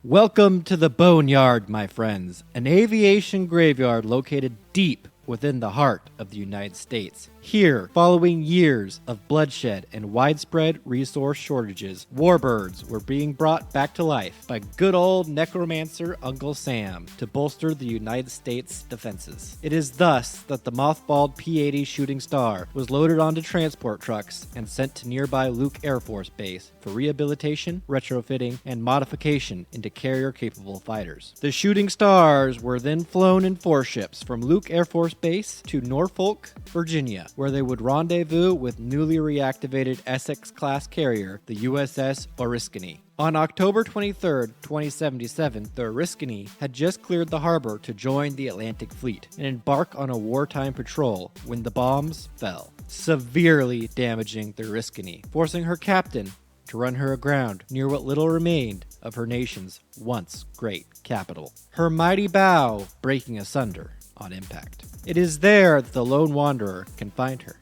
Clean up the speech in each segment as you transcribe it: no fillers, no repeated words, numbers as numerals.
Welcome to the Boneyard, my friends, an aviation graveyard located deep within the heart of the United States. Here, following years of bloodshed and widespread resource shortages, warbirds were being brought back to life by good old necromancer Uncle Sam to bolster the United States defenses. It is thus that the mothballed P-80 Shooting Star was loaded onto transport trucks and sent to nearby Luke Air Force Base for rehabilitation, retrofitting, and modification into carrier-capable fighters. The Shooting Stars were then flown in 4 ships from Luke Air Force Base to Norfolk, Virginia, where they would rendezvous with newly reactivated Essex-class carrier, the USS Oriskany. On October 23, 2077, the Oriskany had just cleared the harbor to join the Atlantic Fleet and embark on a wartime patrol when the bombs fell, severely damaging the Oriskany, forcing her captain to run her aground near what little remained of her nation's once great capital, her mighty bow breaking asunder on impact. It is there that the lone wanderer can find her,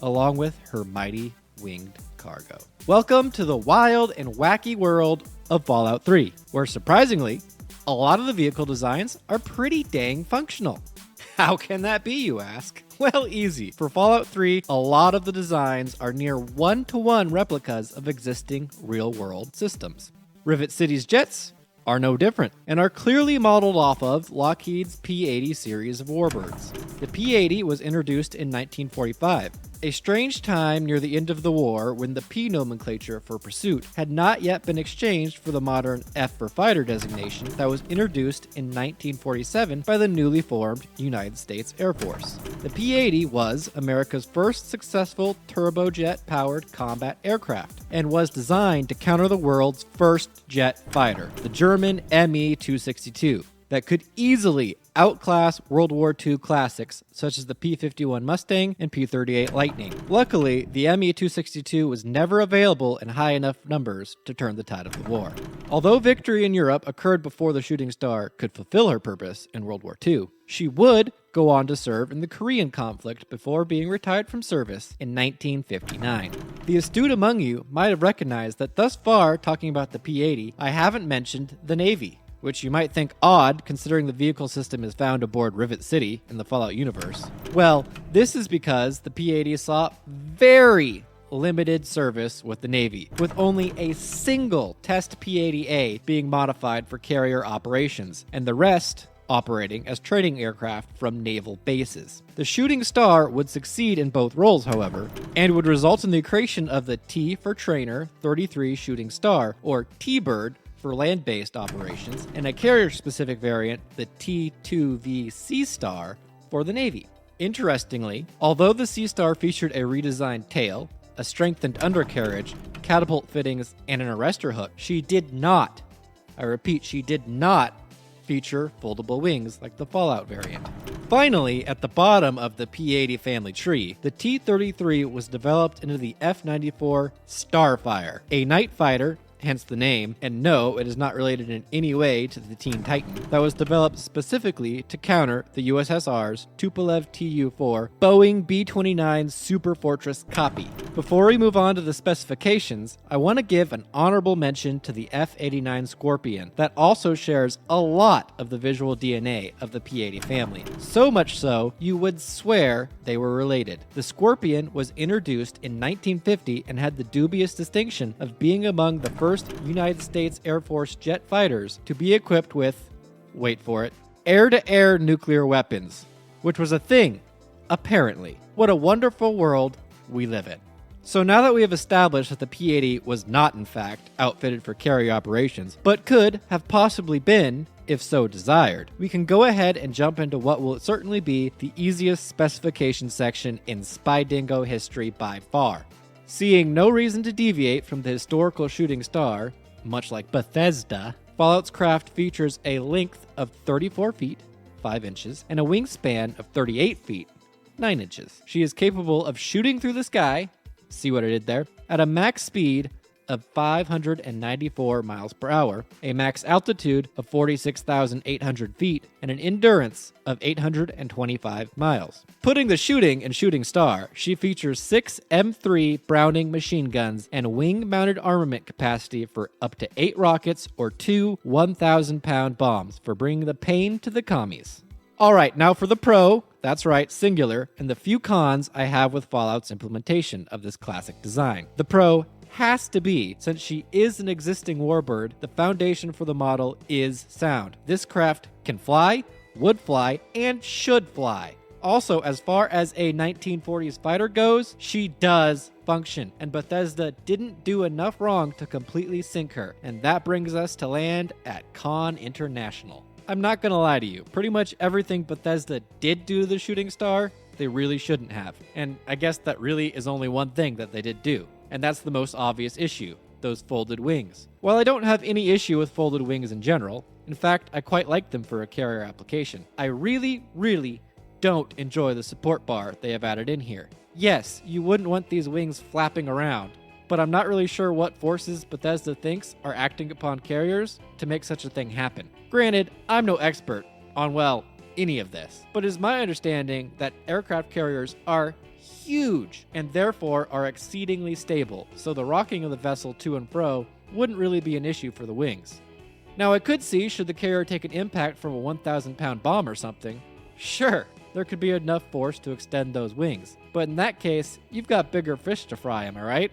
along with her mighty winged cargo. Welcome to the wild and wacky world of Fallout 3, where surprisingly, a lot of the vehicle designs are pretty dang functional. How can that be, you ask? Well, easy. For Fallout 3, a lot of the designs are near one-to-one replicas of existing real-world systems. Rivet City's jets are no different, and are clearly modeled off of Lockheed's P-80 series of warbirds. The P-80 was introduced in 1945, a strange time near the end of the war when the P nomenclature for pursuit had not yet been exchanged for the modern F for fighter designation that was introduced in 1947 by the newly formed United States Air Force. The P-80 was America's first successful turbojet-powered combat aircraft, and was designed to counter the world's first jet fighter, the German Me-262, that could easily outclass World War II classics such as the P-51 Mustang and P-38 Lightning. Luckily, the Me-262 was never available in high enough numbers to turn the tide of the war. Although victory in Europe occurred before the Shooting Star could fulfill her purpose in World War II, she would go on to serve in the Korean conflict before being retired from service in 1959. The astute among you might have recognized that thus far, talking about the P-80, I haven't mentioned the Navy, which you might think odd considering the vehicle system is found aboard Rivet City in the Fallout universe. Well, this is because the P-80 saw very limited service with the Navy, with only a single test P-80A being modified for carrier operations, and the rest operating as training aircraft from naval bases. The Shooting Star would succeed in both roles, however, and would result in the creation of the T for Trainer 33 Shooting Star, or T-Bird, for land-based operations, and a carrier-specific variant, the T-2V Sea Star, for the Navy. Interestingly, although the Sea Star featured a redesigned tail, a strengthened undercarriage, catapult fittings, and an arrestor hook, she did not, I repeat, she did not feature foldable wings like the Fallout variant. Finally, at the bottom of the P-80 family tree, the T-33 was developed into the F-94 Starfire, a night fighter, hence the name, and no, it is not related in any way to the Teen Titan, that was developed specifically to counter the USSR's Tupolev Tu-4 Boeing B-29 Super Fortress copy. Before we move on to the specifications, I want to give an honorable mention to the F-89 Scorpion that also shares a lot of the visual DNA of the P-80 family. So much so, you would swear they were related. The Scorpion was introduced in 1950 and had the dubious distinction of being among the first United States Air Force jet fighters to be equipped with, wait for it, air-to-air nuclear weapons, which was a thing, apparently. What a wonderful world we live in. So now that we have established that the P-80 was not, in fact, outfitted for carrier operations, but could have possibly been, if so desired, we can go ahead and jump into what will certainly be the easiest specification section in Spydingo history by far. Seeing no reason to deviate from the historical Shooting Star, much like Bethesda, Fallout's craft features a length of 34 feet, 5 inches, and a wingspan of 38 feet, 9 inches. She is capable of shooting through the sky, see what I did there, at a max speed of 594 miles per hour, a max altitude of 46,800 feet, and an endurance of 825 miles. Putting the shooting in Shooting Star, she features 6 M3 Browning machine guns and wing-mounted armament capacity for up to 8 rockets or 2 1,000-pound bombs for bringing the pain to the commies. Alright, now for the pro, that's right, singular, and the few cons I have with Fallout's implementation of this classic design. The pro has to be, since she is an existing warbird, the foundation for the model is sound. This craft can fly, would fly, and should fly. Also, as far as a 1940s fighter goes, she does function, and Bethesda didn't do enough wrong to completely sink her, and that brings us to land at Con International. I'm not gonna lie to you, pretty much everything Bethesda did do to the Shooting Star, they really shouldn't have. And I guess that really is only one thing that they did do, and that's the most obvious issue, those folded wings. While I don't have any issue with folded wings in general, in fact, I quite like them for a carrier application, I really don't enjoy the support bar they have added in here. Yes, you wouldn't want these wings flapping around, but I'm not really sure what forces Bethesda thinks are acting upon carriers to make such a thing happen. Granted, I'm no expert on, well, any of this, but it is my understanding that aircraft carriers are huge and therefore are exceedingly stable, so the rocking of the vessel to and fro wouldn't really be an issue for the wings. Now I could see, should the carrier take an impact from a 1,000-pound bomb or something, sure, there could be enough force to extend those wings, but in that case, you've got bigger fish to fry, am I right?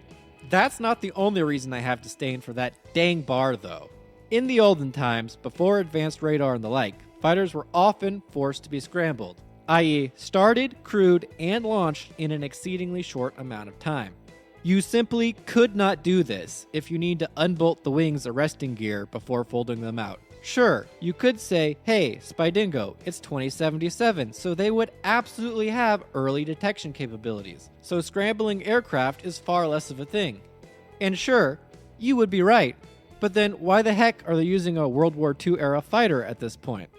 That's not the only reason I have disdain for that dang bar, though. In the olden times, before advanced radar and the like, fighters were often forced to be scrambled, i.e. started, crewed, and launched in an exceedingly short amount of time. You simply could not do this if you need to unbolt the wings' arresting gear before folding them out. Sure, you could say, hey, Spydingo, it's 2077, so they would absolutely have early detection capabilities, so scrambling aircraft is far less of a thing. And sure, you would be right, but then why the heck are they using a World War II era fighter at this point?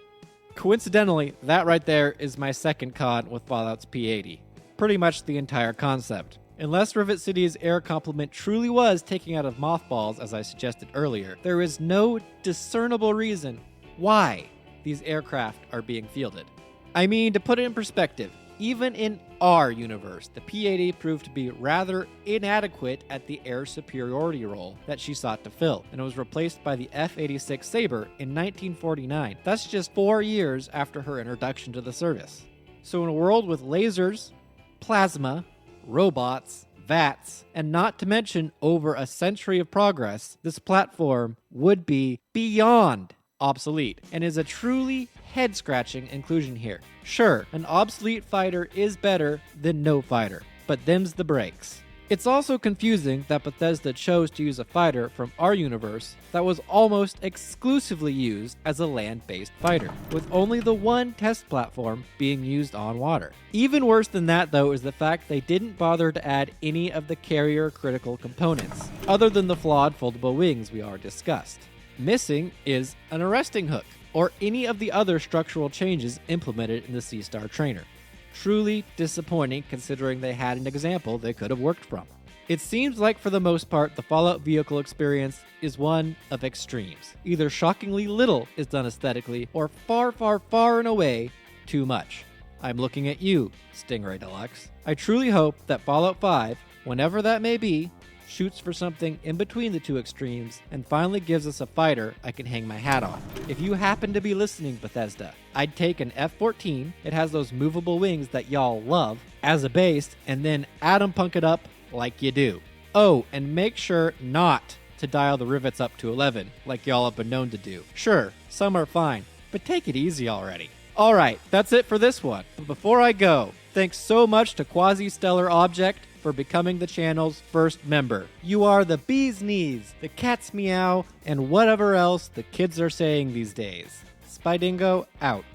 Coincidentally, that right there is my second con with Fallout's P-80. Pretty much the entire concept. Unless Rivet City's air complement truly was taken out of Mothballs, as I suggested earlier, there is no discernible reason why these aircraft are being fielded. I mean, to put it in perspective, even in our universe, the P-80 proved to be rather inadequate at the air superiority role that she sought to fill, and it was replaced by the F-86 Sabre in 1949. That's just 4 years after her introduction to the service. So in a world with lasers, plasma, robots, VATS, and not to mention over a century of progress, this platform would be beyond obsolete and is a truly head-scratching inclusion here. Sure, an obsolete fighter is better than no fighter, but them's the breaks. It's also confusing that Bethesda chose to use a fighter from our universe that was almost exclusively used as a land-based fighter, with only the one test platform being used on water. Even worse than that, though, is the fact they didn't bother to add any of the carrier critical components, other than the flawed foldable wings we already discussed. Missing is an arresting hook, or any of the other structural changes implemented in the Sea-Star trainer. Truly disappointing considering they had an example they could have worked from. It seems like for the most part the Fallout vehicle experience is one of extremes. Either shockingly little is done aesthetically or far and away too much. I'm looking at you, Stingray Deluxe. I truly hope that Fallout 5, whenever that may be, shoots for something in between the two extremes, and finally gives us a fighter I can hang my hat on. If you happen to be listening, Bethesda, I'd take an F-14, it has those movable wings that y'all love, as a base, and then atom punk it up like you do. Oh, and make sure not to dial the rivets up to 11, like y'all have been known to do. Sure, some are fine, but take it easy already. Alright, that's it for this one. But before I go, thanks so much to Quasi-Stellar Object for becoming the channel's first member. You are the bee's knees, the cat's meow, and whatever else the kids are saying these days. Spydingo out.